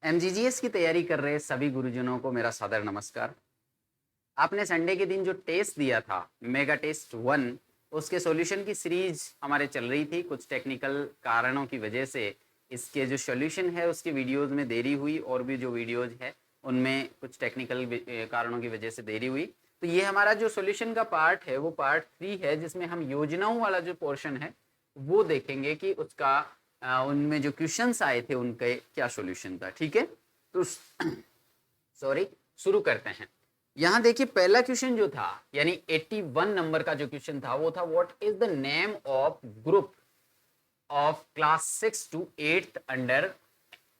एमजीजीएस की तैयारी कर रहे सभी गुरुजनों को मेरा सादर नमस्कार। आपने संडे के दिन जो टेस्ट दिया था मेगा टेस्ट 1, उसके सॉल्यूशन की सीरीज हमारे चल रही थी। कुछ टेक्निकल कारणों की वजह से इसके जो सॉल्यूशन है उसकी वीडियोस में देरी हुई, और भी जो वीडियोज है उनमें कुछ टेक्निकल कारणों की वजह से देरी हुई। तो ये हमारा जो सॉल्यूशन का पार्ट है वो पार्ट 3 है, जिसमें हम योजनाओं वाला जो पोर्शन है वो देखेंगे कि उसका उनमें जो क्वेश्चंस आए थे उनके क्या सॉल्यूशन था। ठीक है, तो सॉरी, शुरू करते हैं। यहां देखिए पहला क्वेश्चन जो था, यानी 81 नंबर का जो क्वेश्चन था वो था what is the name of group of class 6 to 8 under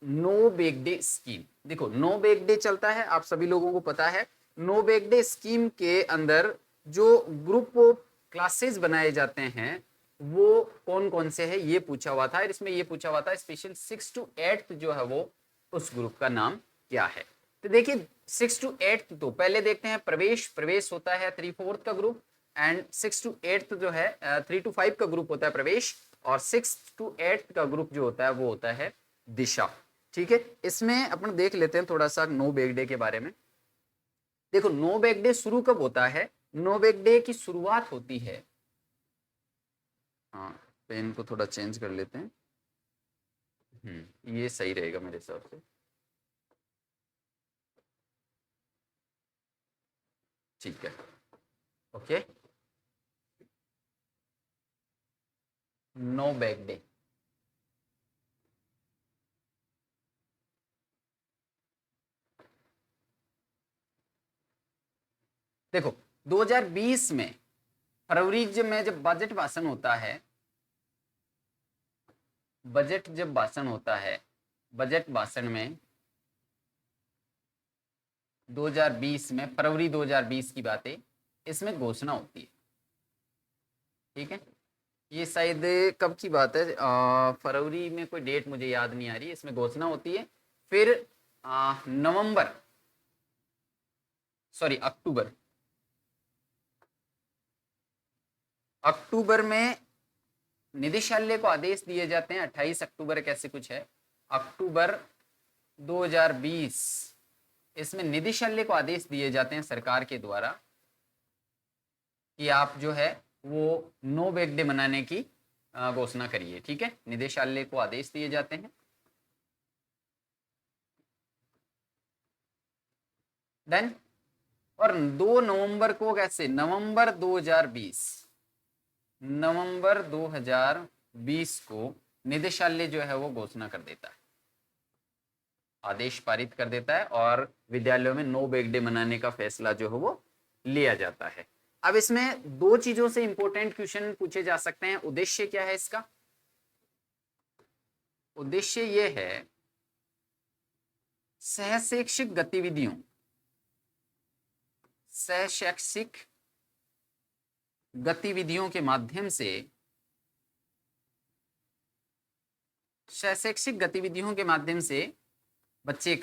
no bag day scheme. देखो नो बेक डे चलता है, आप सभी लोगों को पता है। नो बेक डे स्कीम के अंदर जो ग्रुप ऑफ क्लासेस बनाए जाते हैं वो कौन कौन से है ये पूछा हुआ था। इसमें ये पूछा हुआ था स्पेशल 6 to 8 जो है वो उस ग्रुप का नाम क्या है। तो देखिए 6 to 8 तो पहले देखते हैं। प्रवेश होता है 3/4 का ग्रुप, एंड 6 to 8 जो है 3 to 5 का ग्रुप होता है प्रवेश, और 6 to 8 का ग्रुप जो होता है वो होता है दिशा। ठीक है, इसमें अपन देख लेते हैं थोड़ा सा नो बेक डे के बारे में। देखो नो बेक डे शुरू कब होता है? नो बेक डे की शुरुआत होती है, हाँ पेन को थोड़ा चेंज कर लेते हैं। ये सही रहेगा मेरे हिसाब से। ठीक है, ओके। नो बैक डे देखो 2020 में फरवरी में जब बजट भाषण होता है, बजट भाषण में 2020 में फरवरी 2020 की बातें इसमें घोषणा होती है। ठीक है, ये शायद कब की बात है, फरवरी में कोई डेट मुझे याद नहीं आ रही। इसमें घोषणा होती है, फिर नवंबर सॉरी अक्टूबर में निदेशालय को आदेश दिए जाते हैं। 28 अक्टूबर कैसे कुछ है, अक्टूबर 2020, इसमें निदेशालय को आदेश दिए जाते हैं सरकार के द्वारा कि आप जो है वो नो बैक डे मनाने की घोषणा करिए। ठीक है, निदेशालय को आदेश दिए जाते हैं। देन और 2 नवंबर को कैसे, नवंबर 2020 को निदेशालय जो है वो घोषणा कर देता है, आदेश पारित कर देता है, और विद्यालयों में नो बैक डे मनाने का फैसला जो है वो लिया जाता है। अब इसमें दो चीजों से इंपॉर्टेंट क्वेश्चन पूछे जा सकते हैं। उद्देश्य क्या है इसका? उद्देश्य ये है सहशैक्षिक गतिविधियों के माध्यम से, सहशैक्षिक गतिविधियों के माध्यम से बच्चों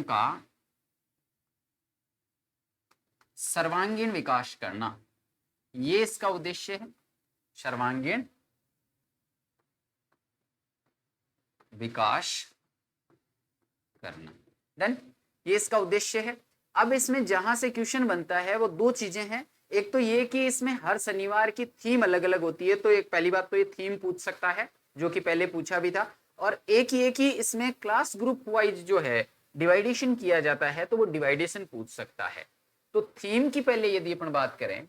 का सर्वांगीण विकास करना, ये इसका उद्देश्य है। सर्वांगीण विकास करना, डन, ये इसका उद्देश्य है। अब इसमें जहां से क्वेश्चन बनता है वो दो चीजें हैं। एक तो ये कि इसमें हर शनिवार की थीम अलग अलग होती है, तो एक पहली बात तो ये थीम पूछ सकता है जो कि पहले पूछा भी था, और एक ही इसमें क्लास ग्रुप वाइज जो है डिवाइडेशन किया जाता है, तो वो डिवाइडेशन पूछ सकता है। तो थीम की पहले यदि अपन बात करें,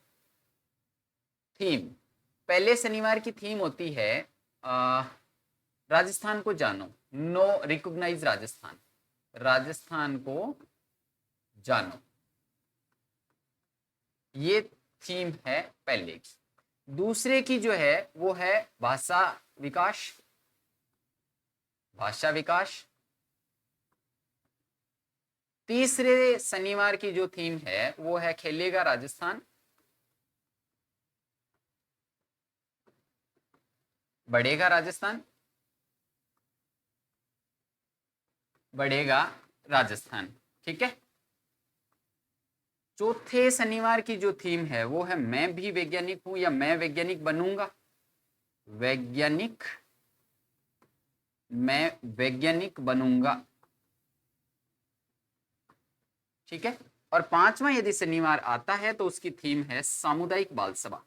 थीम पहले शनिवार की थीम होती है राजस्थान को जानो, नो रिकॉग्नाइज राजस्थान को जानो, ये थीम है पहले की। दूसरे की जो है वो है भाषा विकास। तीसरे शनिवार की जो थीम है वो है खेलेगा राजस्थान, बढ़ेगा राजस्थान। ठीक है, चौथे शनिवार की जो थीम है वो है मैं भी वैज्ञानिक हूं या मैं वैज्ञानिक बनूंगा, वैज्ञानिक मैं वैज्ञानिक बनूंगा। ठीक है। और पांचवा यदि शनिवार आता है तो उसकी थीम है सामुदायिक बाल सभा।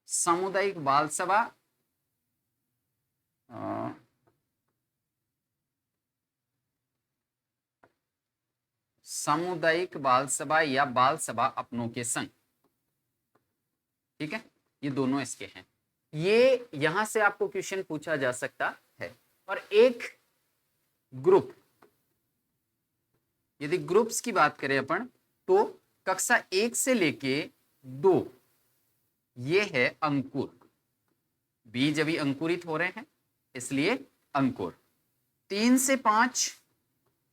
सामुदायिक बाल सभा सामुदायिक बाल सभा या बाल सभा अपनों के संग। ठीक है, ये दोनों इसके हैं। ये यहां से आपको क्वेश्चन पूछा जा सकता है। और एक ग्रुप, यदि ग्रुप्स की बात करें अपन तो कक्षा 1 से लेके 2 ये है अंकुर। बीज अभी अंकुरित हो रहे हैं इसलिए अंकुर। 3 से 5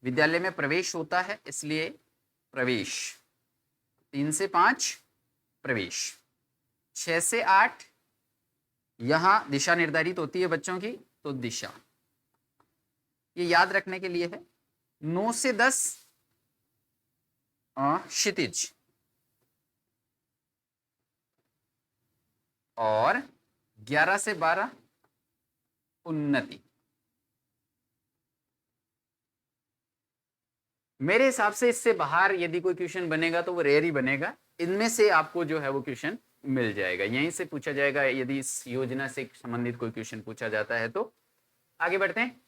विद्यालय में प्रवेश होता है इसलिए प्रवेश। 3 से 5 प्रवेश। 6 से 8 यहां दिशा निर्धारित होती है बच्चों की, तो दिशा, ये याद रखने के लिए है। 9 से 10 क्षितिज, और 11 से 12 उन्नति। मेरे हिसाब से इससे बाहर यदि कोई क्वेश्चन बनेगा तो वो रेयर ही बनेगा। इनमें से आपको जो है वो क्वेश्चन मिल जाएगा, यहीं से पूछा जाएगा यदि इस योजना से संबंधित कोई क्वेश्चन पूछा जाता है तो। आगे बढ़ते हैं।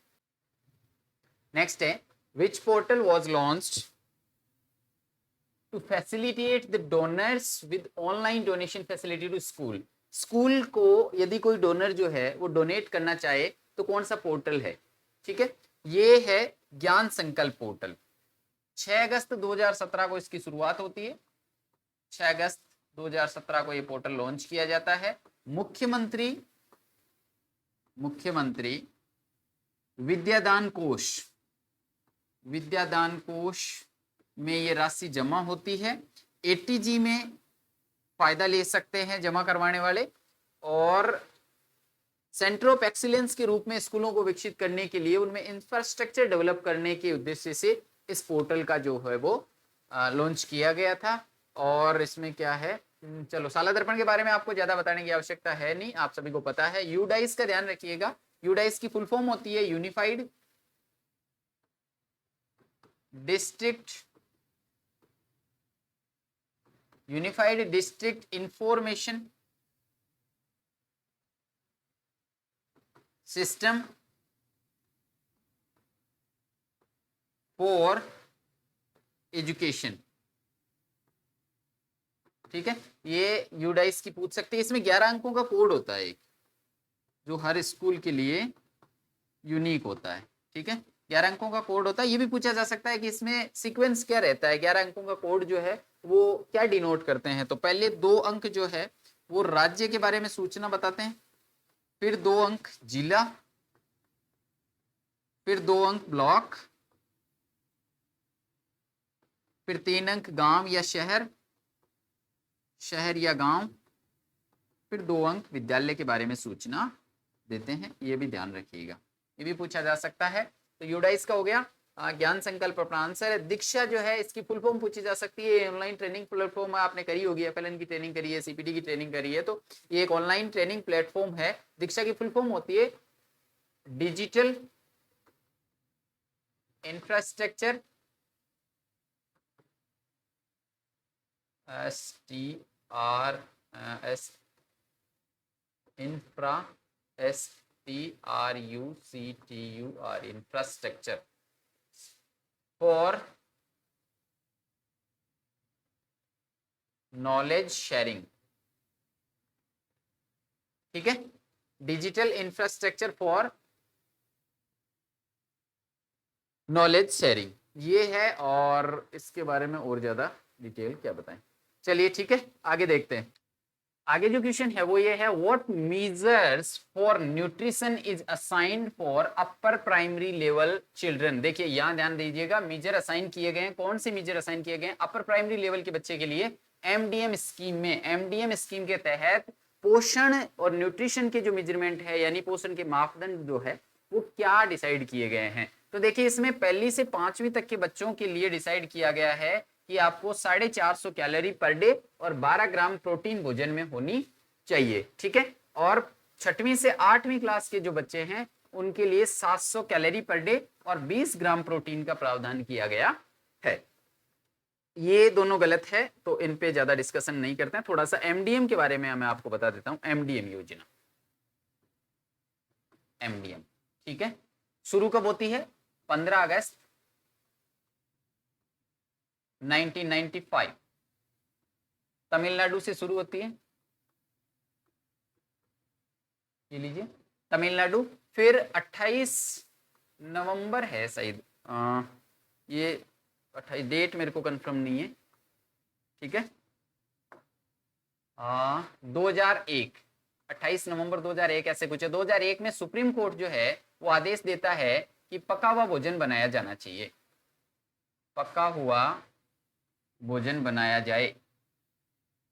नेक्स्ट है, which portal was launched to facilitate the donors with online donation facility to school. School को यदि कोई डोनर जो है वो डोनेट करना चाहे तो कौन सा पोर्टल है? ठीक है, ये है ज्ञान संकल्प पोर्टल। 6 अगस्त 2017 को इसकी शुरुआत होती है। 6 अगस्त 2017 को ये पोर्टल लॉन्च किया जाता है। मुख्यमंत्री विद्यादान कोष में ये राशि जमा होती है। एटीजी में फायदा ले सकते हैं जमा करवाने वाले, और सेंटर ऑफ एक्सीलेंस के रूप में स्कूलों को विकसित करने के लिए उनमें इंफ्रास्ट्रक्चर डेवलप करने के उद्देश्य से इस पोर्टल का जो है वो लॉन्च किया गया था। और इसमें क्या है, चलो शाला दर्पण के बारे में आपको ज्यादा बताने की आवश्यकता है नहीं, आप सभी को पता है। यूडाइस का ध्यान रखिएगा। यूडाइस की फुल फॉर्म होती है unified district information system for education. ठीक है, ये यूडाइस की पूछ सकते हैं। इसमें 11 अंकों का कोड होता है एक, जो हर स्कूल के लिए यूनिक होता है। ठीक है, 11 अंकों का कोड होता है। ये भी पूछा जा सकता है कि इसमें सीक्वेंस क्या रहता है, 11 अंकों का कोड जो है वो क्या डिनोट करते हैं। तो पहले 2 अंक जो है वो राज्य के बारे में सूचना बताते हैं, फिर 2 अंक जिला, फिर 2 अंक ब्लॉक, फिर 3 अंक गांव या शहर या गांव, फिर 2 अंक विद्यालय के बारे में सूचना देते हैं। ये भी ध्यान रखिएगा, ये भी पूछा जा सकता है। तो यूडाइस का हो गया। ज्ञान संकल्प अपना आंसर है। दीक्षा जो है इसकी फुल फॉर्म पूछी जा सकती है। ऑनलाइन ट्रेनिंग प्लेटफॉर्म आपने करी होगी, एफएलएन की ट्रेनिंग करी है, सीपीटी की ट्रेनिंग करी है, तो ये एक ऑनलाइन ट्रेनिंग प्लेटफॉर्म है। दीक्षा की फुल फॉर्म होती है digital infrastructure infrastructure for knowledge sharing. ठीक है, digital infrastructure for knowledge sharing ये है। और इसके बारे में और ज्यादा डिटेल क्या बताएं, चलिए ठीक है आगे देखते हैं। आगे जो क्वेश्चन है वो ये है, what measures for nutrition is assigned for upper primary level children. देखिए यहां ध्यान दीजिएगा, मेजर असाइन किए गए हैं। कौन से मेजर असाइन किए गए हैं? अपर प्राइमरी लेवल के बच्चे के लिए एमडीएम स्कीम में, एमडीएम स्कीम के तहत पोषण और न्यूट्रिशन के जो मेजरमेंट है यानी पोषण के मापदंड जो है वो क्या डिसाइड किए गए हैं। तो देखिए इसमें 1ली से 5वीं तक के बच्चों के लिए डिसाइड किया गया है कि आपको 450 कैलोरी पर डे और 12 ग्राम प्रोटीन भोजन में होनी चाहिए। ठीक है, और 6वीं से 8वीं क्लास के जो बच्चे हैं उनके लिए 700 कैलोरी पर डे और 20 ग्राम प्रोटीन का प्रावधान किया गया है। ये दोनों गलत है, तो इन पे ज्यादा डिस्कशन नहीं करते हैं। थोड़ा सा एमडीएम के बारे में मैं आपको बता देता हूं। एमडीएम योजना, एमडीएम, ठीक है, शुरू कब होती है? 15 अगस्त 1995 तमिलनाडु से शुरू होती है। ये लीजिए तमिलनाडु। फिर 28 नवंबर है शायद, ये 28 डेट मेरे को कंफर्म नहीं है, ठीक है। 2001, 28 नवंबर 2001 ऐसे कुछ है। 2001 में सुप्रीम कोर्ट जो है वो आदेश देता है कि पका हुआ भोजन बनाया जाना चाहिए, पका हुआ भोजन बनाया जाए।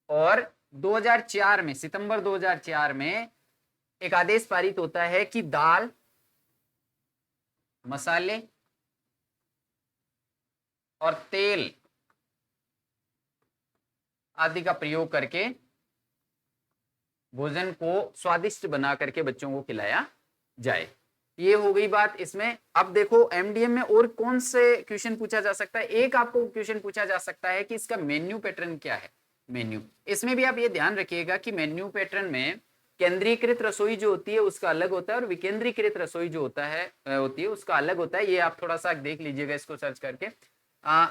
और 2004 में, सितंबर 2004 में एक आदेश पारित होता है कि दाल, मसाले और तेल आदि का प्रयोग करके भोजन को स्वादिष्ट बना करके बच्चों को खिलाया जाए। ये हो गई बात इसमें। अब देखो एमडीएम में और कौन से क्वेश्चन पूछा जा सकता है। एक आपको क्वेश्चन पूछा जा सकता है कि इसका मेन्यू पैटर्न क्या है। मेन्यू, इसमें भी आप ये ध्यान रखिएगा कि मेन्यू पैटर्न में केंद्रीकृत रसोई जो होती है उसका अलग होता है और विकेंद्रीकृत रसोई जो होता है उसका अलग होता है। ये आप थोड़ा सा देख लीजिएगा इसको सर्च करके।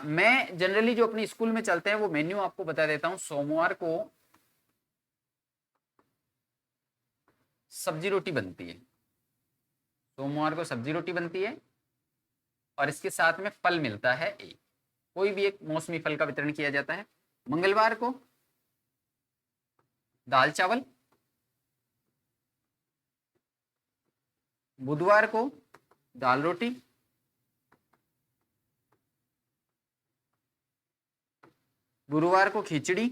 मैं जनरली जो अपनी स्कूल में चलते हैं वो मेन्यू आपको बता देता हूं। सोमवार को सब्जी रोटी बनती है, सोमवार को सब्जी रोटी बनती है और इसके साथ में फल मिलता है, एक कोई भी एक मौसमी फल का वितरण किया जाता है। मंगलवार को दाल चावल, बुधवार को दाल रोटी, गुरुवार को खिचड़ी,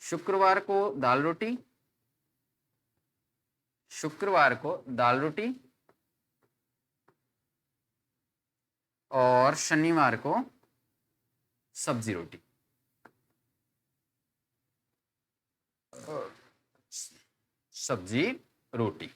शुक्रवार को दाल रोटी, शुक्रवार को दाल रोटी और शनिवार को सब्जी रोटी। सब्जी रोटी,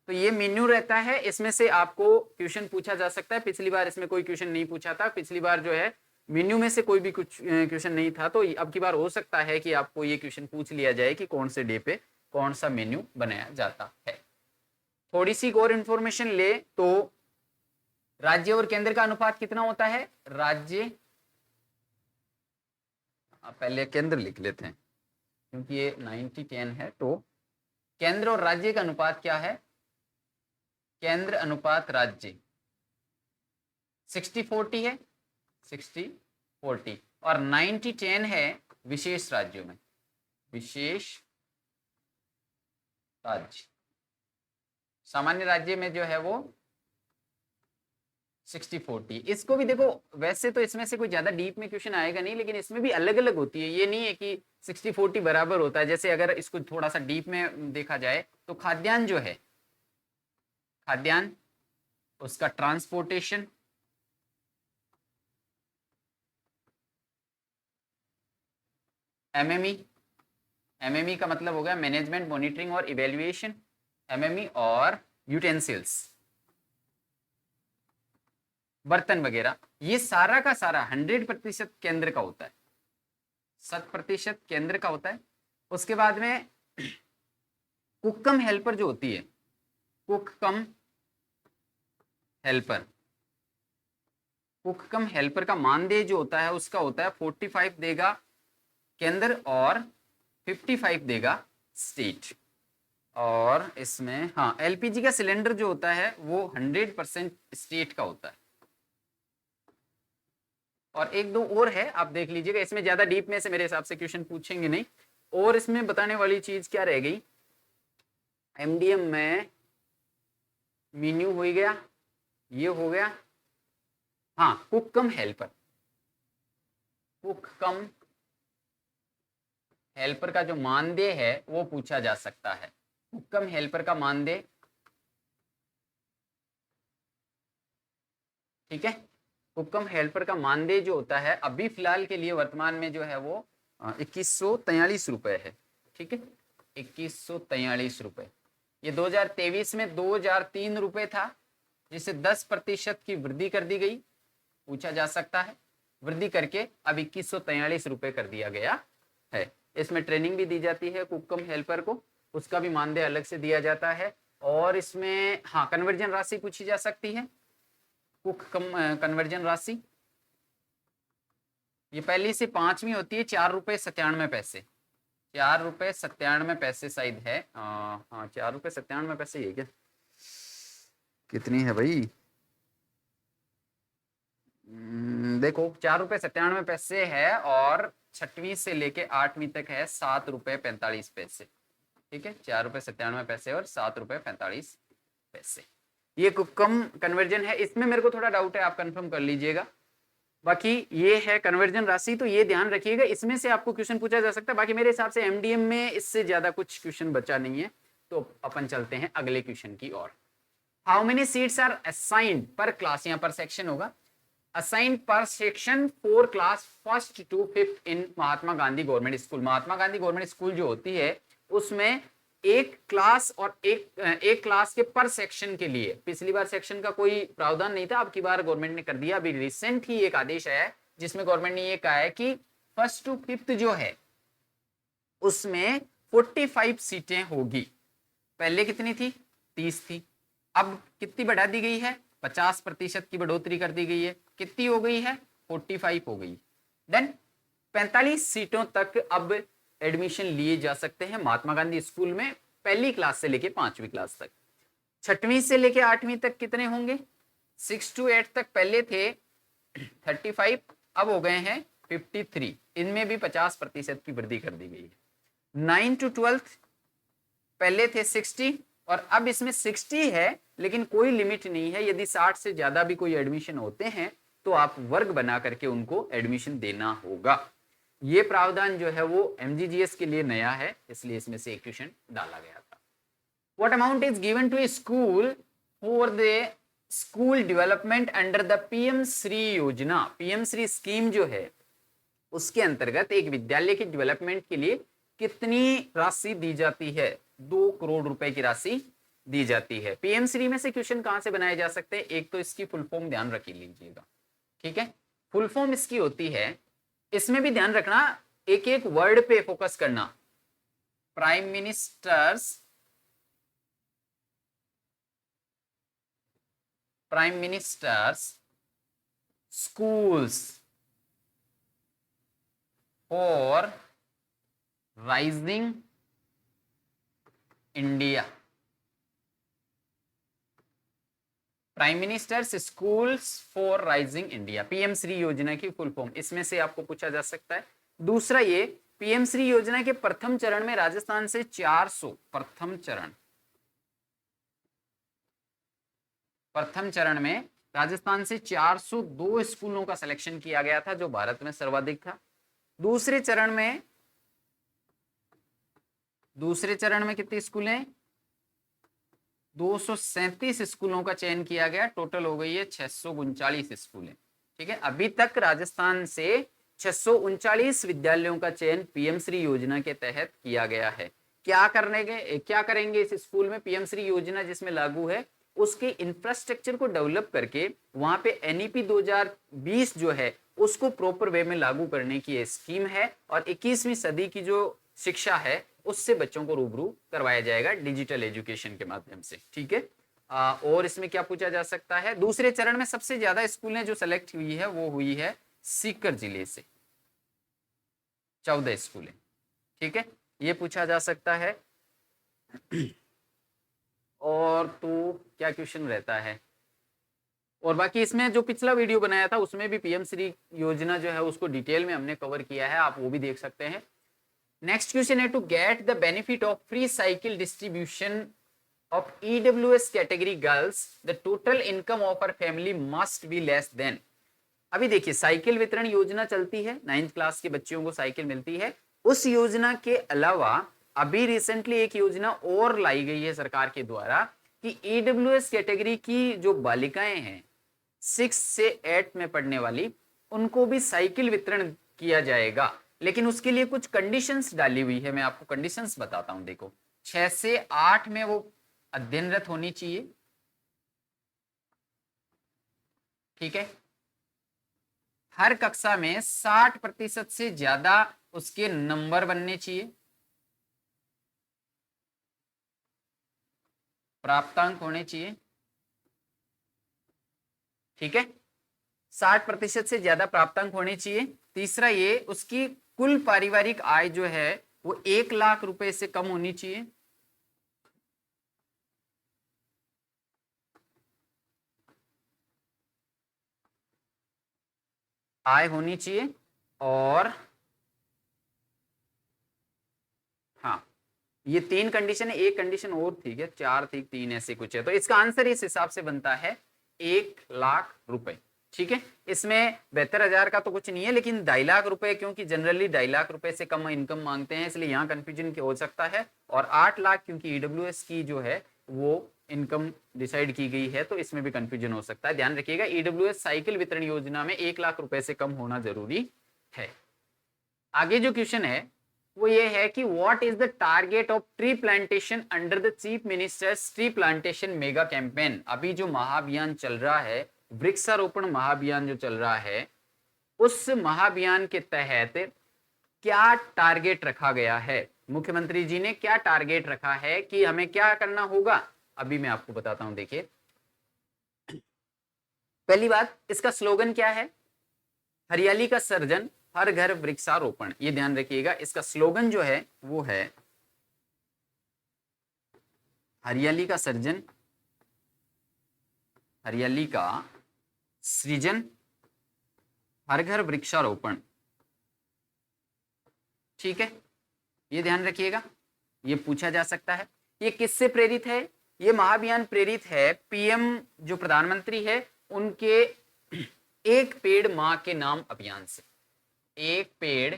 तो ये मेन्यू रहता है। इसमें से आपको क्वेश्चन पूछा जा सकता है। पिछली बार इसमें कोई क्वेश्चन नहीं पूछा था, पिछली बार जो है मेन्यू में से कोई भी कुछ क्वेश्चन नहीं था, तो अब की बार हो सकता है कि आपको ये क्वेश्चन पूछ लिया जाए कि कौन से डे पे कौन सा मेन्यू बनाया जाता है। थोड़ी सी और इंफॉर्मेशन ले तो राज्य और केंद्र का अनुपात कितना होता है? राज्य, पहले केंद्र लिख लेते हैं क्योंकि ये 90-10 है। तो केंद्र और राज्य का अनुपात क्या है? केंद्र अनुपात राज्य 60-40 है, 60-40, और 90-10 है विशेष राज्यों में, विशेष राज्य। सामान्य राज्य में जो है वो 60-40। इसको भी देखो, वैसे तो इसमें से कोई ज्यादा डीप में क्वेश्चन आएगा नहीं, लेकिन इसमें भी अलग अलग होती है। ये नहीं है कि 60-40 बराबर होता है। जैसे अगर इसको थोड़ा सा डीप में देखा जाए तो खाद्यान्न जो है, खाद्यान्न, उसका ट्रांसपोर्टेशन, एमएमई, एमएमई का मतलब हो गया मैनेजमेंट, मॉनिटरिंग और इवेल्युएशन, एमएमई, और यूटेंसिल्स, बर्तन वगैरह, ये सारा का सारा 100% केंद्र का होता है, 100% केंद्र का होता है। उसके बाद में कुक कम हेल्पर जो होती है, कुक कम हेल्पर, कुक कम हेल्पर का मानदेय जो होता है उसका होता है 45 देगा केंद्र और 55 देगा स्टेट। और इसमें हाँ, एलपीजी का सिलेंडर जो होता है वो 100% स्टेट का होता है। और एक दो और है, आप देख लीजिएगा। इसमें ज्यादा डीप में से मेरे हिसाब से क्वेश्चन पूछेंगे नहीं। और इसमें बताने वाली चीज क्या रह गई? एमडीएम में मेन्यू हो गया, ये हो गया। हाँ, कुक कम हेल्पर, कुक कम हेल्पर का जो मानदेय है वो पूछा जा सकता है। कुक कम हेल्पर का मानदेय, ठीक है, कुक कम हेल्पर का मानदेय जो होता है अभी फिलहाल के लिए वर्तमान में जो है वो 2143 है, ठीक है, 2143 रुपए। ये 2023 में 2003 था, जिसे 10% की वृद्धि कर दी गई, पूछा जा सकता है, वृद्धि करके अब 2143 कर दिया गया है। इसमें ट्रेनिंग भी दी जाती है कुक कम हेल्पर को, उसका भी मानदेय अलग से दिया जाता है। और इसमें हाँ कन्वर्जन राशि पूछी जा सकती है, कुक कम कन्वर्जन राशि ये पहली से 5वीं होती है, 4 रुपये 97 पैसे, 4 रुपये 97 शायद है। हाँ 4 रुपये 97 ही है क्या, कितनी है भाई? देखो 4 रुपये 97 है, और 6वीं से लेके 8वीं तक है 7 रुपये 45 पैसे, ठीक है, 4 रुपये 97 और 7 रुपये 45 पैसे। ये कम कन्वर्जन है, इसमें मेरे को थोड़ा डाउट है, आप कंफर्म कर लीजिएगा। बाकी ये है कन्वर्जन राशि, तो ये ध्यान रखिएगा, इसमें से आपको क्वेश्चन पूछा जा सकता है। बाकी मेरे हिसाब से एमडीएम में इससे ज्यादा कुछ क्वेश्चन बचा नहीं है, तो अपन चलते हैं अगले क्वेश्चन की ओर। How many seats are assigned per class, यहाँ पर सेक्शन होगा, assigned per section for class 1st to 5th in Mahatma Gandhi government school. Mahatma Gandhi government school जो होती है उसमें एक क्लास और एक क्लास के पर सेक्शन के लिए, पिछली बार सेक्शन का कोई प्रावधान नहीं था, अब की बार गवर्नमेंट ने कर दिया। अभी रिसेंट ही एक आदेश आया है जिसमें गवर्नमेंट ने ये कहा है कि 1st to 5th जो है उसमें 45 सीटें होगी। पहले कितनी थी? 30 थी, अब कितनी बढ़ा दी गई है? 50% की बढ़ोतरी कर दी गई है। कितनी हो गई है? 45 हो गई। देन 45 सीटों तक अब एडमिशन लिए जा सकते हैं महात्मा गांधी स्कूल में, पहली क्लास से लेके 5वीं क्लास तक। 6वीं से लेके 8वीं तक कितने होंगे? 6 to 8 तक पहले थे 35, अब हो गए हैं 53, इनमें भी 50% की वृद्धि कर दी गई है। 9 to 12 पहले थे 60 और अब इसमें 60 है, लेकिन कोई लिमिट नहीं है, यदि 60 से ज्यादा भी कोई एडमिशन होते हैं तो आप वर्ग बना करके उनको एडमिशन देना होगा। ये प्रावधान जो है वो एमजीजीएस के लिए नया है, इसलिए इसमें से एक क्वेश्चन डाला गया था। What amount is given to a school for the school development under the PM Shri योजना। पीएम श्री स्कीम जो है उसके अंतर्गत एक विद्यालय के डेवलपमेंट के लिए कितनी राशि दी जाती है? 2 करोड़ रुपए की राशि दी जाती है। पीएम श्री में से क्वेश्चन कहां से बनाए जा सकते हैं? एक तो इसकी फुल फॉर्म ध्यान रख लीजिएगा, ठीक है, फुल फॉर्म इसकी होती है, इसमें भी ध्यान रखना, एक एक वर्ड पे फोकस करना। Prime ministers schools for rising India. Prime ministers schools for rising India, PM Shri योजना की फुल फॉर्म, इसमें से आपको पूछा जा सकता है। दूसरा, ये पीएम श्री योजना के प्रथम चरण में राजस्थान से 400, प्रथम चरण में राजस्थान से 402 स्कूलों का सिलेक्शन किया गया था, जो भारत में सर्वाधिक था। दूसरे चरण में कितनी स्कूलें? 237 स्कूलों का चयन किया गया, टोटल हो गई है 639 स्कूलें, ठीक है। अभी तक राजस्थान से 639 विद्यालयों का चयन पीएम श्री योजना के तहत किया गया है। क्या करेंगे इस स्कूल में? पीएम श्री योजना जिसमें लागू है उसके इंफ्रास्ट्रक्चर को डेवलप करके वहां पे एनईपी 2020 जो है उसको प्रॉपर वे में लागू करने की स्कीम है, और 21वीं सदी की जो शिक्षा है उससे बच्चों को रूबरू करवाया जाएगा डिजिटल एजुकेशन के माध्यम से, ठीक है। और इसमें क्या पूछा जा सकता है? दूसरे चरण में सबसे ज्यादा स्कूलें जो सेलेक्ट हुई है वो हुई है सीकर जिले से, 14 स्कूलें, ठीक है, ये पूछा जा सकता है। और तो क्या क्वेश्चन रहता है? और बाकी इसमें जो पिछला वीडियो बनाया था उसमें भी पीएम श्री योजना जो है उसको डिटेल में हमने कवर किया है, आप वो भी देख सकते हैं। नेक्स्ट क्वेश्चन है, to get the benefit of free cycle distribution of EWS category girls the total income of her family must be less than. अभी देखिए साइकिल वितरण योजना चलती है, 9th क्लास के बच्चियों को साइकिल मिलती है। उस योजना के अलावा अभी रिसेंटली एक योजना और लाई गई है सरकार के द्वारा कि ईडब्ल्यूएस कैटेगरी की जो बालिकाएं हैं 6 से 8 में पढ़ने वाली, उनको भी साइकिल वितरण किया जाएगा। लेकिन उसके लिए कुछ कंडीशंस डाली हुई है, मैं आपको कंडीशंस बताता हूं। देखो, 6 से 8 में वो अध्ययनरत होनी चाहिए, ठीक है। हर कक्षा में 60% से ज्यादा उसके नंबर बनने चाहिए, प्राप्तांक होने चाहिए, ठीक है। 60% से ज्यादा प्राप्तांक होने चाहिए। तीसरा, ये उसकी कुल पारिवारिक आय जो है वो 1 लाख रुपए से कम होनी चाहिए। आय होनी चाहिए। और हाँ, ये 3 कंडीशन है, एक कंडीशन और थी क्या, 4 थी, 3 ऐसे कुछ है। तो इसका आंसर इस हिसाब से बनता है 1 लाख रुपए, ठीक है। इसमें 72,000 का तो कुछ नहीं है, लेकिन 2.5 लाख रुपए, क्योंकि जनरली 2.5 लाख रुपए से कम इनकम मांगते हैं, इसलिए यहाँ कंफ्यूजन हो सकता है। और 8 लाख क्योंकि ईडब्ल्यूएस की जो है वो इनकम डिसाइड की गई है, तो इसमें भी कंफ्यूजन हो सकता है। ध्यान रखिएगा, ईडब्ल्यूएस साइकिल वितरण योजना में 1 लाख रुपए से कम होना जरूरी है। आगे जो क्वेश्चन है वो ये है कि what is the target of tree plantation under the chief ministers tree plantation mega campaign. अभी जो महाअभियान चल रहा है, वृक्षारोपण महाअभियान जो चल रहा है, उस महाअभियान के तहत क्या टारगेट रखा गया है। मुख्यमंत्री जी ने क्या टारगेट रखा है कि हमें क्या करना होगा, अभी मैं आपको बताता हूं। देखिए, पहली बात, इसका स्लोगन क्या है, हरियाली का सर्जन, हर घर वृक्षारोपण। ये ध्यान रखिएगा, इसका स्लोगन जो है वो है हरियाली का सर्जन, हरियाली का सृजन, हर घर वृक्षारोपण, ठीक है। ये ध्यान रखिएगा, ये पूछा जा सकता है। ये किससे प्रेरित है, ये महाअभियान प्रेरित है पीएम जो प्रधानमंत्री है उनके एक पेड़ मां के नाम अभियान से। एक पेड़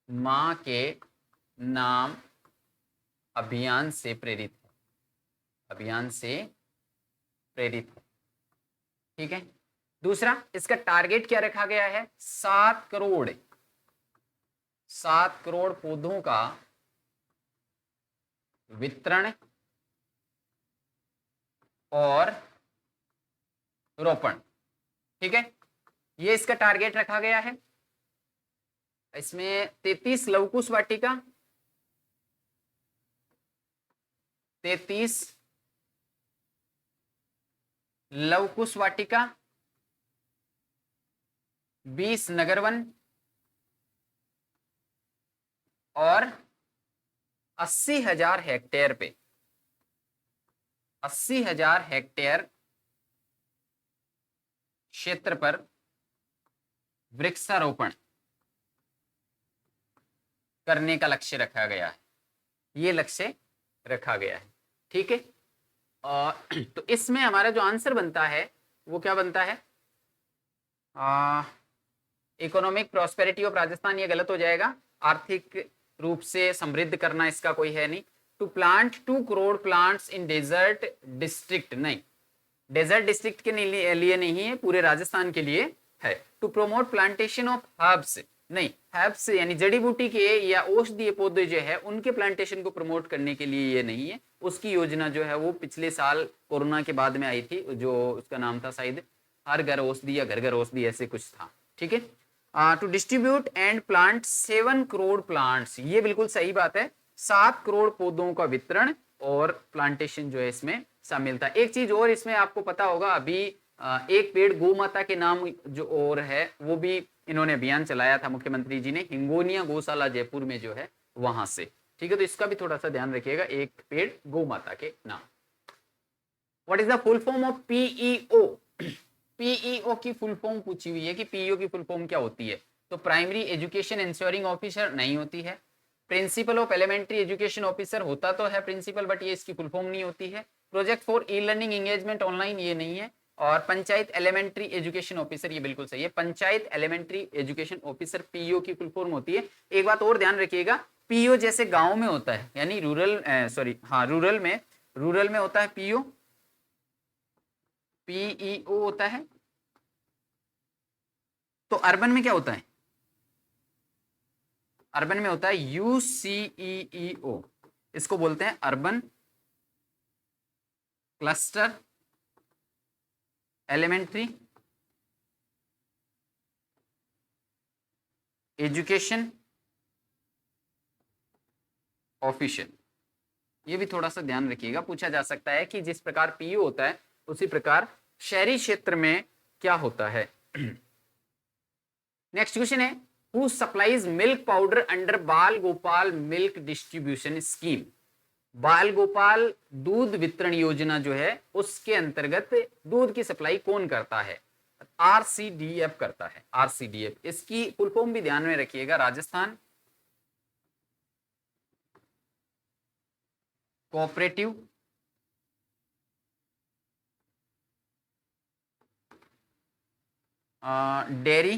मां के नाम अभियान से प्रेरित है, अभियान से प्रेरित है, ठीक है। दूसरा, इसका टारगेट क्या रखा गया है, 7 करोड़ पौधों का वितरण और रोपण, ठीक है। ये इसका टारगेट रखा गया है। इसमें 33 लवकुश वाटिका, 33 लवकुश वाटिका, 20 नगरवन और 80,000 हेक्टेयर पे, 80,000 हेक्टेयर क्षेत्र पर वृक्षारोपण करने का लक्ष्य रखा गया है। ये लक्ष्य रखा गया है, ठीक है। तो इसमें हमारा जो आंसर बनता है वो क्या बनता है, इकोनॉमिक प्रॉस्पेरिटी ऑफ राजस्थान, ये गलत हो जाएगा। आर्थिक रूप से समृद्ध करना इसका कोई है नहीं। To plant 2 crore plants in desert district, नहीं, डेजर्ट डिस्ट्रिक्ट के लिए नहीं है, पूरे राजस्थान के लिए है। To promote plantation of herbs, नहीं, हर्ब्स यानी जड़ी बूटी के या औषधीय पौधे जो है उनके प्लांटेशन को प्रमोट करने के लिए ये नहीं है। उसकी योजना जो है वो पिछले साल कोरोना के बाद में आई थी, जो उसका नाम था शायद हर घर औषधि या घर घर औषधि, ऐसे कुछ था, ठीक है। To distribute and plant 7 crore plants, ये बिल्कुल सही बात है, 7 करोड़ पौधों का वितरण और प्लांटेशन जो है इसमें शामिल था। एक चीज और इसमें आपको पता होगा, अभी एक पेड़ गौ माता के नाम जो और है वो भी इन्होंने अभियान चलाया था मुख्यमंत्री जी ने, हिंगोनिया गौशाला जयपुर में जो है वहां से, ठीक है। तो इसका भी थोड़ा सा ध्यान रखिएगा, एक पेड़ गौ माता के नाम। What is the full form of PEO, PEO की फुल फॉर्म पूछी हुई है कि पीईओ की फुल फॉर्म क्या होती है। तो प्राइमरी एजुकेशन इंश्योरिंग ऑफिसर नहीं होती है। Principal of elementary education officer होता तो है प्रिंसिपल, बट ये इसकी फुल फॉर्म नहीं होती है। Project for e learning engagement online, ये नहीं है। और पंचायत एलिमेंट्री एजुकेशन ऑफिसर, ये बिल्कुल सही है, panchayat elementary education officer PEO की फुल फॉर्म होती है। एक बात और ध्यान रखिएगा, पीईओ जैसे गांव में होता है, यानी रूरल में होता है पीईओ, पीईओ होता है। तो अर्बन में क्या होता है, अर्बन में होता है UCEEO, इसको बोलते हैं urban cluster elementary education official. ये भी थोड़ा सा ध्यान रखिएगा, पूछा जा सकता है कि जिस प्रकार PU होता है उसी प्रकार शहरी क्षेत्र में क्या होता है। नेक्स्ट क्वेश्चन है, who supplies milk powder under बाल गोपाल मिल्क डिस्ट्रीब्यूशन स्कीम। बाल गोपाल दूध वितरण योजना जो है उसके अंतर्गत दूध की सप्लाई कौन करता है? RCDF करता है, RCDF। इसकी फुल फॉर्म भी ध्यान में रखिएगा, Rajasthan cooperative dairy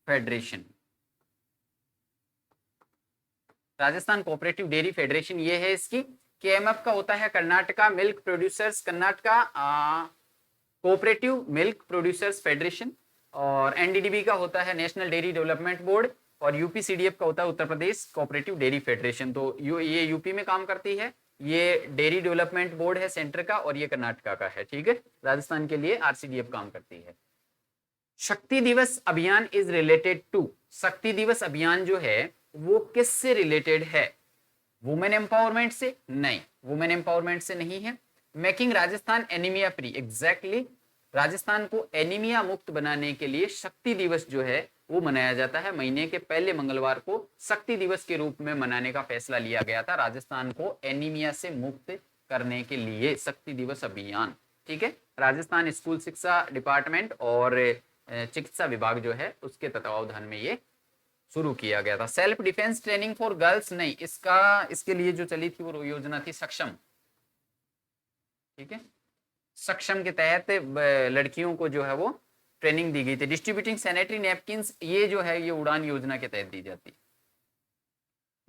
federation. Rajasthan cooperative dairy federation ये है इसकी। KMF का होता है Karnataka milk producers, Karnataka cooperative milk producers federation. और NDDB का होता है नेशनल डेयरी डेवलपमेंट बोर्ड। और UPCDF का होता है Uttar Pradesh cooperative dairy federation. तो ये यूपी में काम करती है, ये डेयरी डेवलपमेंट बोर्ड है सेंटर का, और ये कर्नाटका का है, ठीक है। राजस्थान के लिए RCDF काम करती है। शक्ति दिवस अभियान इज रिलेटेड टू, शक्ति दिवस अभियान जो है वो किससे रिलेटेड है? वुमेन एम्पावरमेंट से? नहीं, वुमेन एम्पावरमेंट से नहीं है। Making Rajasthan anaemia free, exactly Rajasthan को एनीमिया मुक्त बनाने के लिए शक्ति दिवस जो है वो मनाया जाता है। महीने के पहले मंगलवार को शक्ति दिवस के रूप में मनाने का फैसला लिया गया था, राजस्थान को एनीमिया से मुक्त करने के लिए शक्ति दिवस अभियान, ठीक है। राजस्थान स्कूल शिक्षा डिपार्टमेंट और चिकित्सा विभाग जो है उसके तत्वावधान में ये शुरू किया गया था। Self defence training for girls नहीं, इसके लिए जो चली थी वो योजना थी सक्षम, ठीक है। सक्षम के तहत लड़कियों को जो है वो ट्रेनिंग दी गई थी। डिस्ट्रीब्यूटिंग सैनिटरी नैपकिंस ये जो है ये उड़ान योजना के तहत दी जाती है।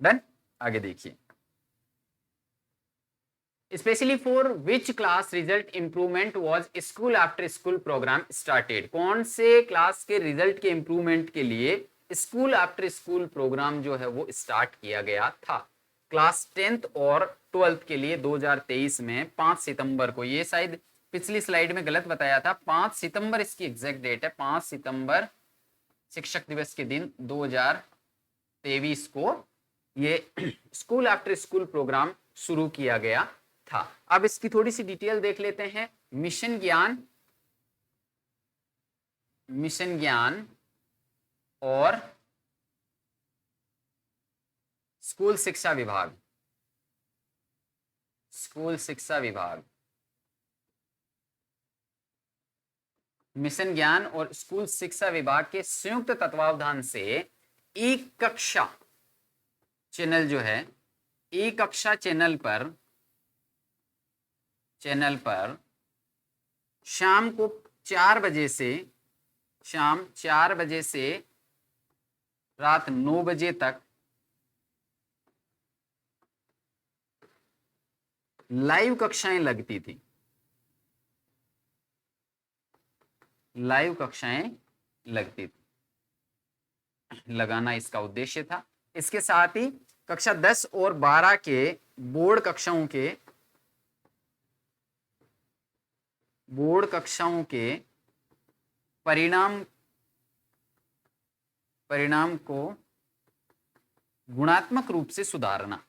डन, आगे देखिए। Specially for which class result improvement was school after school program started. कौन से क्लास के रिजल्ट के इंप्रूवमेंट के लिए स्कूल आफ्टर स्कूल प्रोग्राम जो है वो स्टार्ट किया गया था? क्लास 10th और 12th के लिए 2023 में 5 सितंबर को, ये शायद पिछली स्लाइड में गलत बताया था, 5 सितंबर इसकी एग्जैक्ट डेट है, 5 सितंबर शिक्षक दिवस के दिन 2023 को ये स्कूल आफ्टर स्कूल प्रोग्राम शुरू किया गया था। अब इसकी थोड़ी सी डिटेल देख लेते हैं। मिशन ज्ञान और स्कूल शिक्षा विभाग, मिशन ज्ञान और स्कूल शिक्षा विभाग के संयुक्त तत्वावधान से एक कक्षा चैनल जो है, एक कक्षा चैनल पर शाम को 4 बजे से रात 9 बजे तक लाइव कक्षाएं लगती थी। लगाना इसका उद्देश्य था। इसके साथ ही कक्षा 10 और 12 के बोर्ड कक्षाओं के परिणाम को गुणात्मक रूप से सुधारना,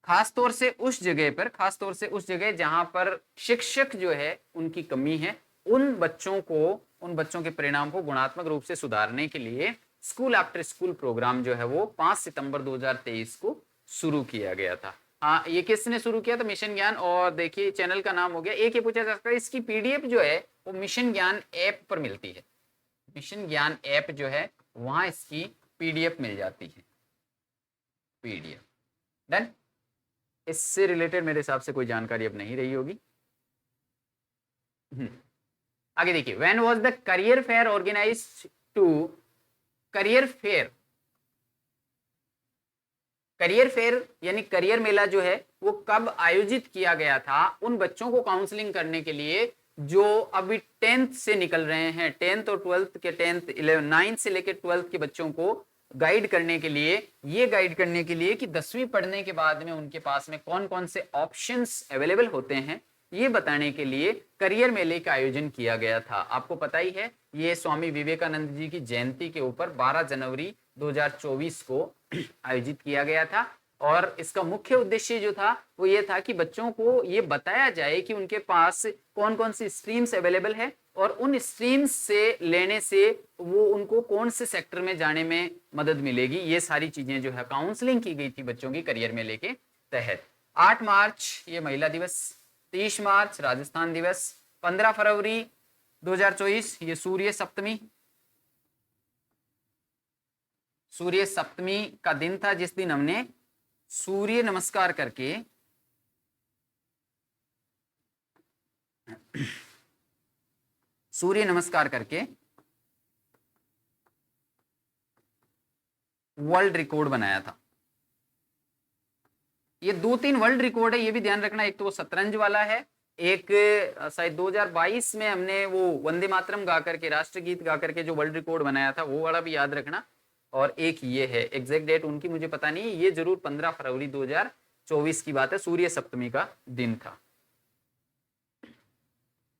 खासतौर से उस जगह जहां पर शिक्षक जो है उनकी कमी है, उन बच्चों के परिणाम को गुणात्मक रूप से सुधारने के लिए स्कूल आफ्टर स्कूल प्रोग्राम जो है वो 5 सितंबर 2023 को शुरू किया गया था। हाँ, ये किसने शुरू किया था? मिशन ज्ञान। और देखिए चैनल का नाम हो गया, एक ये पूछा जा सकता है इसकी PDF जो है वो मिशन ज्ञान ऐप पर मिलती है। मिशन ज्ञान ऐप जो है वहां इसकी PDF मिल जाती है, PDF। डन। इससे रिलेटेड मेरे हिसाब से कोई जानकारी अब नहीं रही होगी। आगे देखिए, when was the career fair organized to career fair यानी करियर मेला जो है वो कब आयोजित किया गया था उन बच्चों को काउंसलिंग करने के लिए जो अभी 10th से निकल रहे हैं, 10th और 12th के 10th 11 9th से लेकर 12th के बच्चों को गाइड करने के लिए, ये गाइड करने के लिए कि 10वीं पढ़ने के बाद में उनके पास में कौन कौन से ऑप्शंस अवेलेबल होते हैं, ये बताने के लिए करियर मेले का आयोजन किया गया था। आपको पता ही है, ये स्वामी विवेकानंद जी की जयंती के ऊपर 12 जनवरी 2024 को आयोजित किया गया था। और इसका मुख्य उद्देश्य जो था वो ये था कि बच्चों को ये बताया जाए कि उनके पास कौन कौन सी स्ट्रीम्स अवेलेबल है और उन स्ट्रीम्स से लेने से वो उनको कौन से सेक्टर में जाने में मदद मिलेगी। ये सारी चीजें जो है काउंसलिंग की गई थी बच्चों की करियर मेले के तहत। 8 मार्च ये महिला दिवस, 30 मार्च राजस्थान दिवस, 15 फरवरी 2024 ये सूर्य सप्तमी का दिन था, जिस दिन हमने सूर्य नमस्कार करके वर्ल्ड रिकॉर्ड बनाया था। ये 2-3 वर्ल्ड रिकॉर्ड है, ये भी ध्यान रखना। एक तो वो शतरंज वाला है, एक शायद 2022 में हमने वो वंदे मातरम गा करके, राष्ट्रगीत गा करके जो वर्ल्ड रिकॉर्ड बनाया था वो वाला भी याद रखना। और एक ये है, एग्जैक्ट डेट उनकी मुझे पता नहीं है, ये जरूर 15 फरवरी 2024 की बात है, सूर्य सप्तमी का दिन था।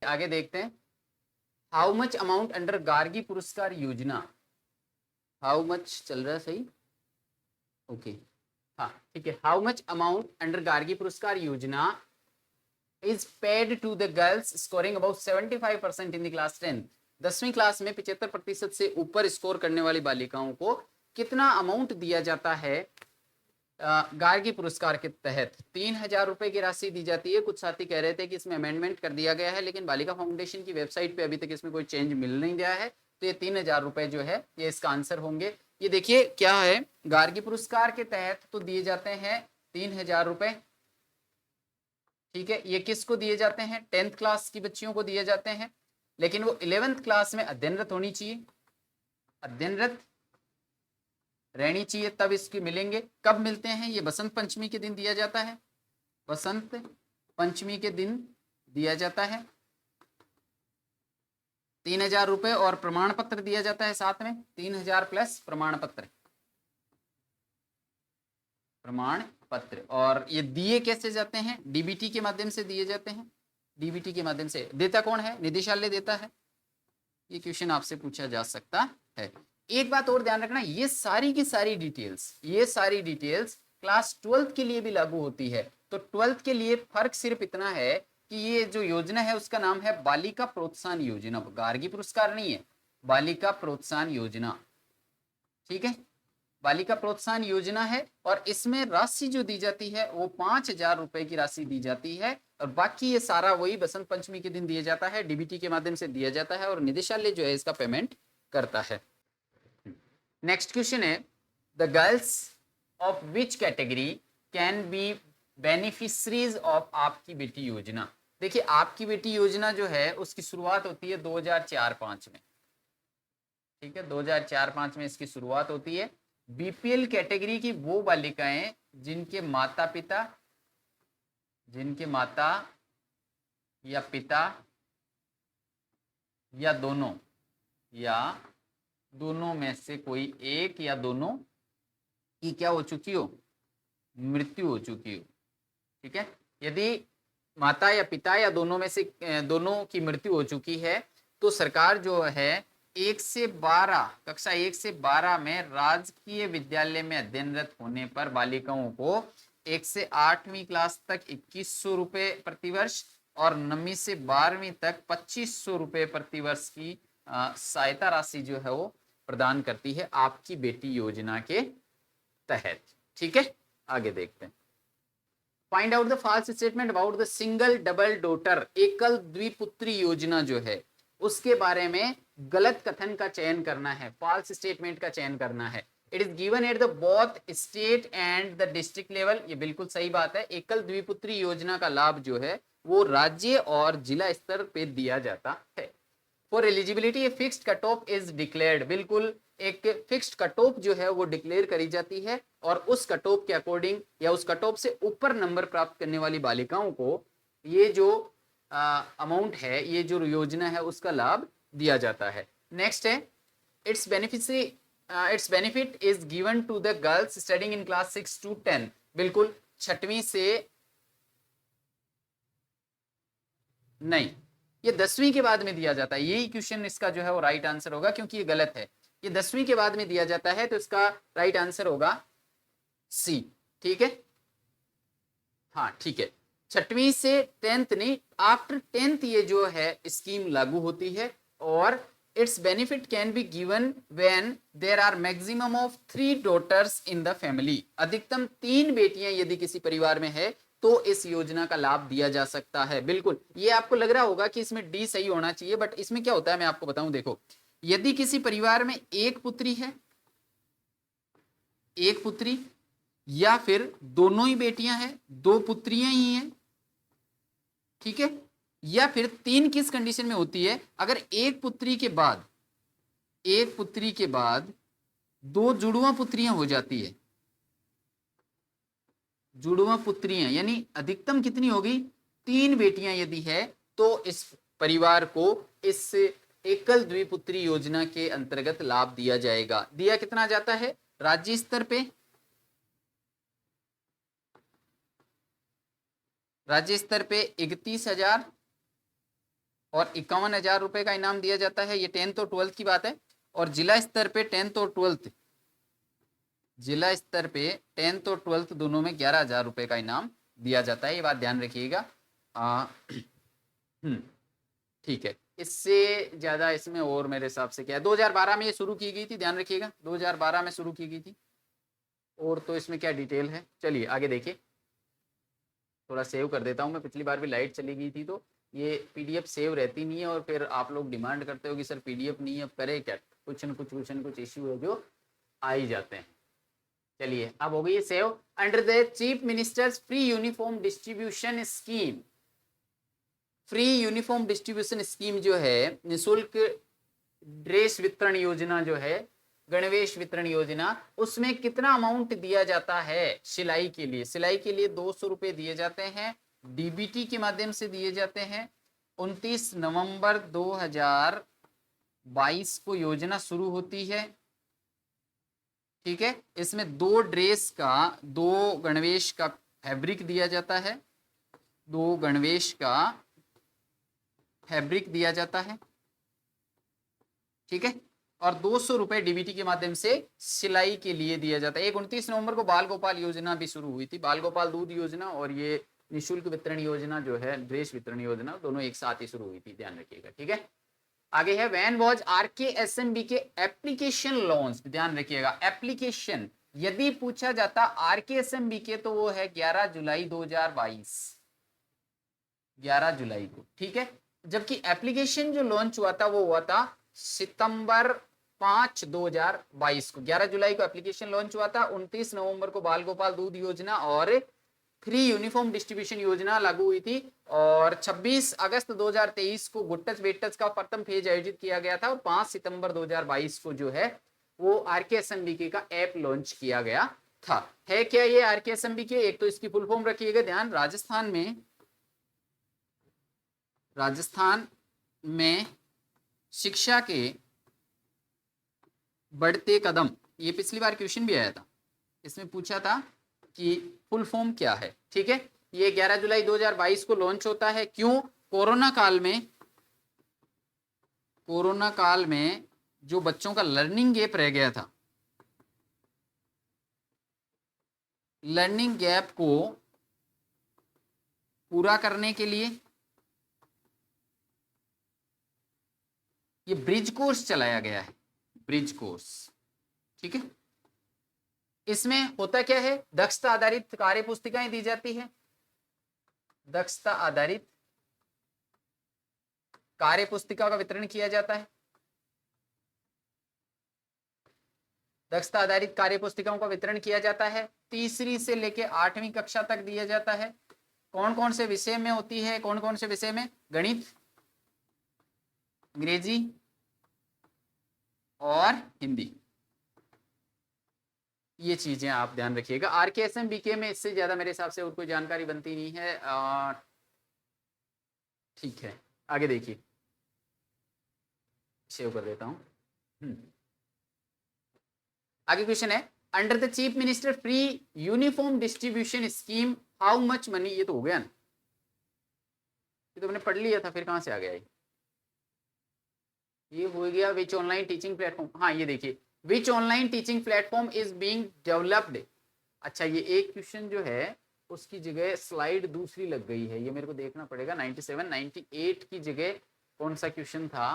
आगे देखते हैं, how much amount under Gargi पुरस्कार योजना। हाउ मच चल रहा है सही? ओके, हाँ ठीक है। How much amount under Gargi पुरस्कार योजना is paid to the girls scoring about 75% in the class 10th। 10वीं क्लास में 75% से ऊपर स्कोर करने वाली बालिकाओं को कितना अमाउंट दिया जाता है गार्गी पुरस्कार के तहत? 3000 रुपए की राशि दी जाती है। कुछ साथी कह रहे थे कि इसमें अमेंडमेंट कर दिया गया है, लेकिन बालिका फाउंडेशन की वेबसाइट पे अभी तक इसमें कोई चेंज मिल नहीं गया है, तो ये 3000 रुपए जो है ये इसका आंसर होंगे। ये देखिए क्या है, गार्गी पुरस्कार के तहत तो दिए जाते हैं 3000 रुपए, ठीक है। ये किसको दिए जाते हैं? 10th क्लास की बच्चियों को दिए जाते हैं, लेकिन वो 11th क्लास में अध्ययनरत होनी चाहिए, अध्ययनरत रहनी चाहिए, तब इसके मिलेंगे। कब मिलते हैं? ये बसंत पंचमी के दिन दिया जाता है, बसंत पंचमी के दिन दिया जाता है। 3000 रुपए और प्रमाण पत्र दिया जाता है साथ में, 3000 प्लस प्रमाण पत्र, प्रमाण पत्र। और ये दिए कैसे जाते हैं? डीबीटी के माध्यम से दिए जाते हैं। डीबीटी के माध्यम से देता कौन है? निदेशालय देता है। ये क्वेश्चन आपसे पूछा जा सकता है। एक बात और ध्यान रखना, ये सारी की सारी डिटेल्स क्लास 12th के लिए भी लागू होती है। तो 12th के लिए फर्क सिर्फ इतना है कि ये जो योजना है उसका नाम है बालिका प्रोत्साहन योजना। गार्गी पुरस्कार नहीं है, बालिका प्रोत्साहन योजना, ठीक है। बालिका प्रोत्साहन योजना है और इसमें राशि जो दी जाती है वो 5000 रुपए की राशि दी जाती है, और बाकी ये सारा वही बसंत पंचमी के दिन दिया जाता है, डीबीटी के माध्यम से दिया जाता है, और निदेशालय जो है इसका पेमेंट करता है। नेक्स्ट क्वेश्चन है, the girls of which category can be beneficiaries of आपकी बेटी योजना। देखिए आपकी बेटी योजना जो है उसकी शुरुआत होती है 2004-05 में, ठीक है, 2004-05 में इसकी शुरुआत होती है। बीपीएल कैटेगरी की वो बालिकाएं जिनके माता या पिता या दोनों में से कोई एक या दोनों की क्या हो चुकी हो? मृत्यु हो चुकी हो, ठीक है। यदि माता या पिता या दोनों में से दोनों की मृत्यु हो चुकी है तो सरकार जो है 1 से 12 कक्षा 1 से 12 में राजकीय विद्यालय में अध्ययनरत होने पर बालिकाओं को 1 से 8वीं क्लास तक 2100 रुपए प्रतिवर्ष और 9वीं से 12वीं तक 2500 रुपए प्रतिवर्ष की सहायता राशि जो है वो प्रदान करती है आपकी बेटी योजना के तहत, ठीक है। आगे देखते हैं, find out the false statement about the single double daughter, एकल द्विपुत्री योजना जो है उसके बारे में गलत कथन का चयन करना है, फॉल्स स्टेटमेंट का चयन करना है। It is given at the both state and the district level, ये बिल्कुल सही बात है। एकल द्विपुत्री योजना का लाभ जो है वो राज्य और जिला स्तर पे दिया जाता है। For eligibility a fixed cut off is declared, बिल्कुल एक फिक्स्ड कट ऑफ जो है वो डिक्लेयर करी जाती है, और उस कट ऑफ के अकॉर्डिंग या उस कट ऑफ से ऊपर नंबर प्राप्त करने वाली बालिकाओं को ये जो अमाउंट है, ये जो योजना है उसका लाभ दिया जाता है। नेक्स्ट है its benefit is given to the girls studying in class 6 to 10। बिल्कुल, छठवीं से नहीं, ये 10वीं के बाद में दिया जाता है। यही क्वेश्चन इसका जो है वो राइट आंसर होगा, क्योंकि ये गलत है। ये 10वीं के बाद में दिया जाता है, तो इसका राइट आंसर होगा सी। ठीक है, हाँ ठीक है, छठवीं से 10th नहीं, आफ्टर 10th ये जो है स्कीम लागू होती है। और its benefit can be given when there are maximum of 3 daughters in the family. अधिकतम 3 बेटियां यदि किसी परिवार में है तो इस योजना का लाभ दिया जा सकता है। बिल्कुल, ये आपको लग रहा होगा कि इसमें डी सही होना चाहिए, बट इसमें क्या होता है मैं आपको बताऊं। देखो, यदि किसी परिवार में एक पुत्री है, एक पुत्री, या फिर दोनों ही बेटियां हैं, 2 पुत्रियां ही हैं, ठीक है, या फिर 3 किस कंडीशन में होती है, अगर एक पुत्री के बाद 2 जुड़वा पुत्रियां हो जाती है। जुड़वा पुत्रियां यानी अधिकतम कितनी होगी, 3 बेटियां यदि है तो इस परिवार को इस एकल द्विपुत्री योजना के अंतर्गत लाभ दिया जाएगा। दिया कितना जाता है राज्य स्तर पे, राज्य स्तर पे 31,000 और 51,000 रुपए का इनाम दिया जाता है। ये 10th और 12th की बात है। और जिला स्तर पे 10th और 12th, जिला स्तर पे 10th और 12th दोनों में 11,000 रुपए का इनाम दिया जाता है। ये बात ध्यान रखिएगा। ठीक है, इससे ज्यादा इसमें और मेरे हिसाब से क्या है, 2012 में ये शुरू की गई थी, ध्यान रखिएगा 2012 में शुरू की गई थी। और तो इसमें क्या डिटेल है, चलिए आगे देखिए। थोड़ा सेव कर देता हूँ मैं, पिछली बार भी लाइट चली गई थी तो ये पीडीएफ सेव रहती नहीं है, और फिर आप लोग डिमांड करते हो कि सर पीडीएफ नहीं है, अब करे क्या, कुछ न कुछ इश्यू है जो आ ही जाते हैं। चलिए अब हो गई save. Under the chief ministers free uniform distribution scheme, free uniform distribution scheme जो है, निःशुल्क ड्रेस वितरण योजना जो है, गणवेश वितरण योजना, उसमें कितना अमाउंट दिया जाता है सिलाई के लिए। सिलाई के लिए 200 रुपए दिए जाते हैं, डीबीटी के माध्यम से दिए जाते हैं। 29 नवंबर 2022 को योजना शुरू होती है। ठीक है, इसमें 2 ड्रेस का, 2 गणवेश का फैब्रिक दिया जाता है, 2 गणवेश का फैब्रिक दिया जाता है। ठीक है, और 200 रुपए डीबीटी के माध्यम से सिलाई के लिए दिया जाता है। 29 नवंबर को बाल गोपाल योजना भी शुरू हुई थी, बाल गोपाल दूध योजना और ये निःशुल्क वितरण योजना जो है, ड्रेस वितरण योजना, दोनों एक साथ ही शुरू हुई थी, ध्यान रखिएगा। ठीक है, आगे है व्हेन वाज आरकेएसएमबी के एप्लीकेशन लॉन्च, ध्यान रखिएगा एप्लीकेशन यदि पूछा जाता आरकेएसएमबी के तो वो है 11 जुलाई 2022, 11 जुलाई को। ठीक है, जबकि एप्लीकेशन जो लॉन्च हुआ था वो हुआ था सितंबर 5 2022 को। 11 जुलाई को एप्लीकेशन लॉन्च हुआ था, 29 नवंबर को बाल गोपाल दूध योजना और फ्री यूनिफॉर्म डिस्ट्रीब्यूशन योजना लागू हुई थी, और 26 अगस्त 2023 को गुड टच बेड टच का प्रथम फेज आयोजित किया गया था, और 5 सितंबर 2022 को जो है वो आरकेएसएमबी का ऐप लॉन्च किया गया था। है क्या ये आरकेएसएमबी के, एक तो इसकी फुल फॉर्म रखिएगा ध्यान, राजस्थान में शिक्षा के बढ़ते कदम, ये पिछली बार क्वेश्चन भी आया था, इसमें पूछा था कि फुल फॉर्म क्या है। ठीक है, ये 11 जुलाई 2022 को लॉन्च होता है। क्यों, कोरोना काल में जो बच्चों का लर्निंग गैप रह गया था, लर्निंग गैप को पूरा करने के लिए ये ब्रिज कोर्स चलाया गया है, ब्रिज कोर्स। ठीक है, इसमें होता क्या है, दक्षता आधारित कार्य पुस्तिकाएं दी जाती है, दक्षता आधारित कार्य पुस्तिका का वितरण किया जाता है, दक्षता आधारित कार्य पुस्तिकाओं का वितरण किया जाता है। 3री से लेके 8वीं कक्षा तक दिया जाता है। कौन कौन से विषय में होती है, कौन कौन से विषय में, गणित, अंग्रेजी और हिंदी, ये चीजें आप ध्यान रखिएगा। आरकेएसएम बीके में इससे ज्यादा मेरे हिसाब से और कोई जानकारी बनती नहीं है। ठीक है, आगे देखिए, सेव कर देता हूं। आगे क्वेश्चन है, under the chief minister free uniform distribution scheme how much money, ये तो हो गया ना, ये तो मैंने पढ़ लिया था, फिर कहां से आ गया ये हो गया विच ऑनलाइन टीचिंग प्लेटफॉर्म। हाँ ये देखिए, विच online teaching platform is being developed. अच्छा ये एक क्वेश्चन जो है उसकी जगह स्लाइड दूसरी लग गई है, ये मेरे को देखना पड़ेगा। 97 98 की जगह कौन सा क्वेश्चन था,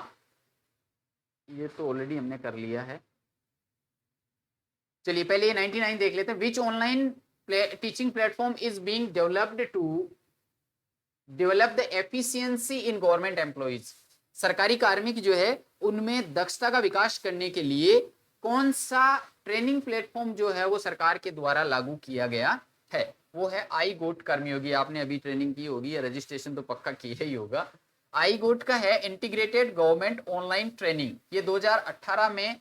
ये तो ऑलरेडी हमने कर लिया है। चलिए पहले ये 99 देख लेते हैं। Which online teaching platform is being developed to develop the efficiency in government employees. सरकारी कार्मिक जो है उनमें दक्षता का विकास करने के लिए कौन सा ट्रेनिंग प्लेटफॉर्म जो है वो सरकार के द्वारा लागू किया गया है, वो है आई गोट कर्मयोगी। आपने अभी ट्रेनिंग की होगी या रजिस्ट्रेशन तो पक्का किया ही होगा। आई गोट का है इंटीग्रेटेड गवर्नमेंट ऑनलाइन ट्रेनिंग, ये 2018 में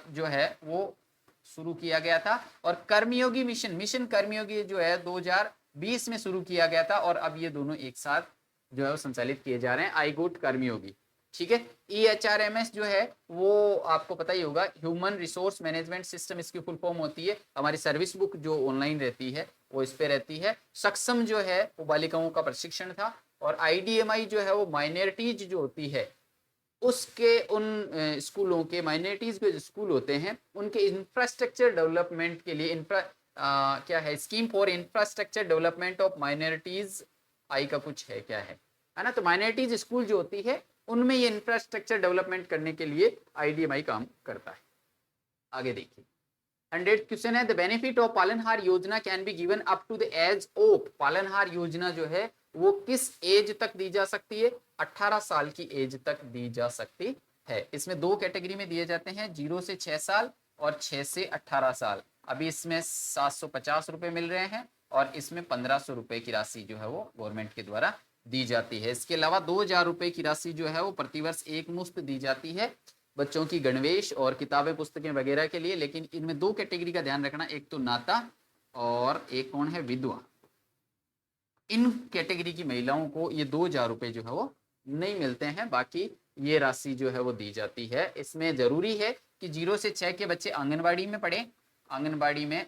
जो है वो शुरू किया गया था। और कर्मयोगी मिशन कर्मयोगी जो है 2020 में शुरू किया गया था, और अब ये दोनों एक साथ जो है वो संचालित किए जा रहे हैं, आई गोट कर्मयोगी। ठीक है, EHRMS जो है वो आपको पता ही होगा, ह्यूमन रिसोर्स मैनेजमेंट सिस्टम इसकी फुल फॉर्म होती है। हमारी सर्विस बुक जो ऑनलाइन रहती है वो इस पे रहती है। सक्षम जो है वो बालिकाओं का प्रशिक्षण था, और IDMI जो है वो माइनॉरिटीज जो होती है उसके उन स्कूलों के, माइनॉरिटीज के जो स्कूल होते हैं उनके इंफ्रास्ट्रक्चर डेवलपमेंट के लिए क्या है, scheme for infrastructure development of minorities, I का कुछ है क्या है ना। तो माइनॉरिटीज स्कूल जो होती है उनमें ये इंफ्रास्ट्रक्चर डेवलपमेंट करने के लिए IDMI काम करता है। आगे देखिए 100 क्वेश्चन है, द बेनिफिट ऑफ पालनहार योजना can be given up to the age of. पालनहार योजना जो है वो किस एज तक दी जा सकती है, 18 साल की एज तक दी जा सकती है। इसमें दो कैटेगरी में दिए जाते हैं, 0 से 6 साल और 6 से 18 साल। अभी इसमें 750 रुपए मिल रहे हैं, और इसमें 1500 रुपए की राशि जो है वो गवर्नमेंट के द्वारा दी जाती है। इसके अलावा 2000 रुपए की राशि जो है वो प्रतिवर्ष एक मुश्त दी जाती है बच्चों की गणवेश और किताबें पुस्तकें वगैरह के लिए। लेकिन इनमें दो कैटेगरी का ध्यान रखना, एक तो नाता और एक कौन है, विधवा। इन कैटेगरी की महिलाओं को ये 2000 रुपए जो है वो नहीं मिलते हैं, बाकी ये राशि जो है वो दी जाती है। इसमें जरूरी है कि 0 से 6 के बच्चे आंगनबाड़ी में पढ़े, आंगनबाड़ी में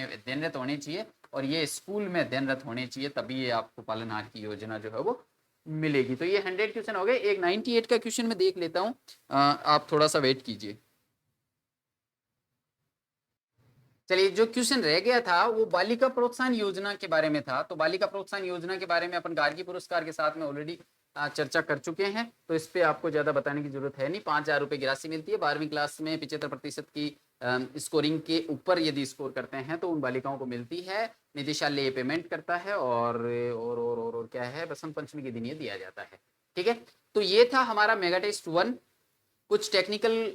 अध्ययनरत होने चाहिए, और ये स्कूल में अध्ययनरत होने चाहिए, तभी ये आपको पालनहार की योजना जो है वो मिलेगी। तो ये 100 क्वेश्चन हो गए। एक 98 का क्वेश्चन मैं देख लेता हूँ, आप थोड़ा सा वेट कीजिए। चलिए जो क्वेश्चन रह गया था वो बालिका प्रोत्साहन योजना के बारे में था। तो बालिका प्रोत्साहन योजना के बारे में अपन गार्गी पुरस्कार के साथ में ऑलरेडी चर्चा कर चुके हैं, तो इस पे आपको ज्यादा बताने की जरूरत है नहीं। 5000 रुपए की राशि मिलती है। 12वीं क्लास में 75% की स्कोरिंग के ऊपर यदि स्कोर करते हैं तो उन बालिकाओं को मिलती है। निदेशालय ये पेमेंट करता है, और क्या है, बसंत पंचमी के दिन ये दिया जाता है। ठीक है, तो ये था हमारा मेगा टेस्ट 1। कुछ टेक्निकल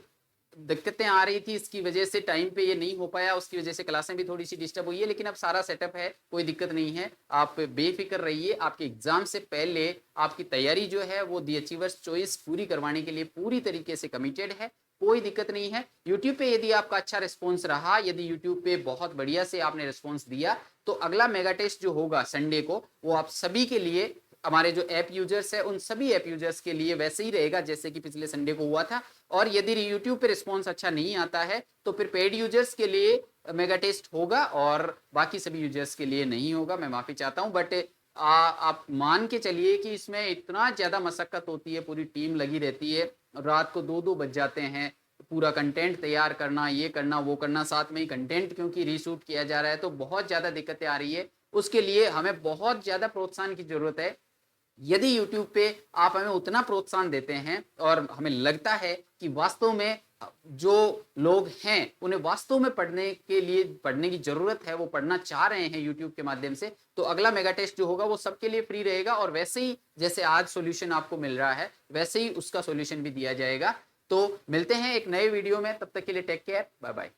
दिक्कतें आ रही थी, इसकी वजह से टाइम पे ये नहीं हो पाया, उसकी वजह से क्लासें भी थोड़ी सी डिस्टर्ब हुई है, लेकिन अब सारा सेटअप है, कोई दिक्कत नहीं है। आप बेफिक्र रहिए, आपके एग्जाम से पहले आपकी तैयारी जो है वो दी अचीवर्स चॉइस पूरी करवाने के लिए पूरी तरीके से कमिटेड है, कोई दिक्कत नहीं है। यूट्यूब पे यदि आपका अच्छा रिस्पॉन्स रहा, यदि यूट्यूब पे बहुत बढ़िया से आपने रिस्पॉन्स दिया, तो अगला मेगा टेस्ट जो होगा संडे को वो आप सभी के लिए, हमारे जो ऐप यूजर्स है उन सभी ऐप यूजर्स के लिए वैसे ही रहेगा जैसे कि पिछले संडे को हुआ था। और यदि यूट्यूब पे रिस्पॉन्स अच्छा नहीं आता है तो फिर पेड यूजर्स के लिए मेगा टेस्ट होगा और बाकी सभी यूजर्स के लिए नहीं होगा। मैं माफी चाहता हूं, बट आप मान के चलिए कि इसमें इतना ज्यादा मशक्कत होती है, पूरी टीम लगी रहती है, रात को 2-2 बज जाते हैं, पूरा कंटेंट तैयार करना, ये करना वो करना, साथ में ही कंटेंट क्योंकि रीशूट किया जा रहा है तो बहुत ज्यादा दिक्कतें आ रही है। उसके लिए हमें बहुत ज्यादा प्रोत्साहन की जरूरत है। यदि YouTube पे आप हमें उतना प्रोत्साहन देते हैं और हमें लगता है कि वास्तव में जो लोग हैं उन्हें वास्तव में पढ़ने की जरूरत है, वो पढ़ना चाह रहे हैं YouTube के माध्यम से, तो अगला मेगा टेस्ट जो होगा वो सबके लिए फ्री रहेगा। और वैसे ही जैसे आज सॉल्यूशन आपको मिल रहा है वैसे ही उसका सॉल्यूशन भी दिया जाएगा। तो मिलते हैं एक नए वीडियो में, तब तक के लिए टेक केयर, बाय बाय।